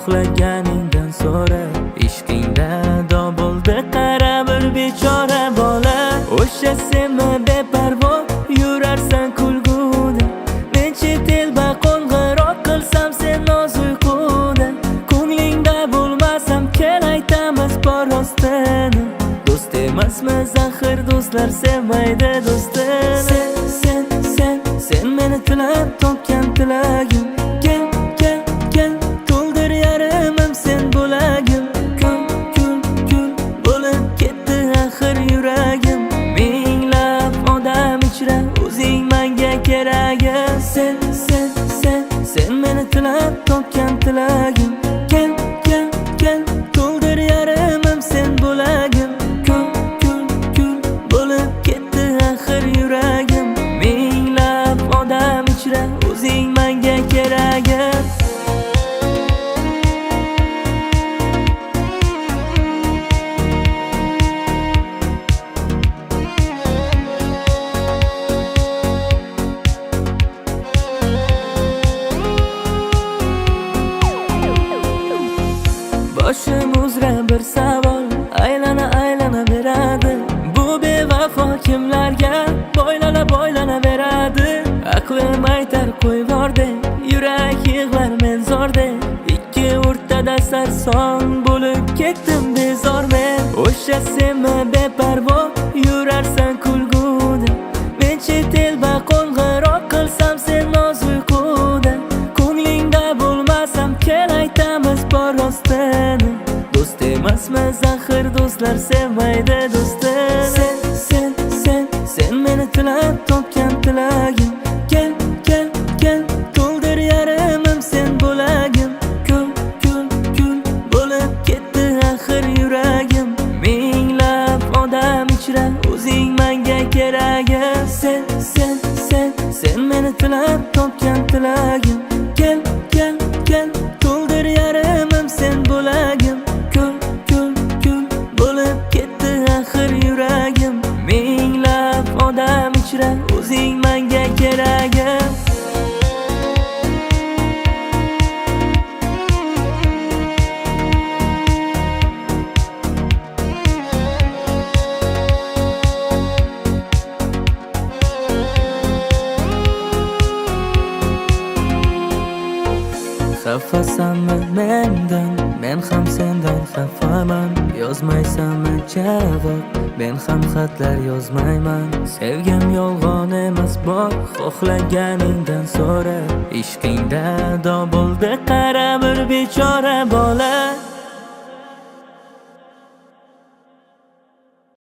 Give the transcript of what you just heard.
xohlaganingdan so'ra. Ishqingda do bo'ldi qara bir bechora bola. O'sha senmi beparvo yurarsan kulguda. Men chet elda qo'ng'iroq qilsam sen noz uyquda. Ko'nglingda bo'lmasam kel aytamiz bor rostini. Do'st emasmi zahir do'stlar sevmaydi do'stini. Sen meni tilab topgan tilagim. Kel to'ldir yarimim sen bo'lagim. Kul bo'lib ketdi axir yuragim. Minglab odam ichra o'zing menga keragim. Sen meni tilab topgan tilagim. Kel to'ldir yarimim sen bo'lagim. Kul bo'lib ketdi axir yuragim. Minglab odam ichra o'zing menga keragim. Boshim uzra bir savol aylana beradi. Bu bevafo kimlarga boylana beradi. Aqlim aytar qo'y bordi, yurak yig'lar men zorda. Ikki o'rtada sarson bo'lib ketdim bezor men. O'sha senmi beparvo yurarsan kulguda. Men chet elda qo'ng'iroq qilsam sen noz uyquda. Ko'nglingda bo'lmasam kel aytamiz bor rostini. Do'st emasmi zahir do'stlar sevmaydi do'stini. Sen meni tilab topgan tilagim. Kel to'ldir yarimim sen bo'lagim. Kul bo'lib ketdi axir yuragim. Minglab odam ichra o'zing menga keragim. Sen meni tilab topgan tilagim. Kel to'ldir yarimim sen bo'lagim. Kul bo'lib ketdi axir yuragim. Minglab odam ichra o'zing menga keragim. Xafasanmi mendan, men ham sendan xafaman. Yozmaysanmi javob, men ham xatlar yozmayman. Sevgim yolg'on emas bor, xohlaganingdan so'ra. Ishqingda do bo'ldi qara bir bechora bola.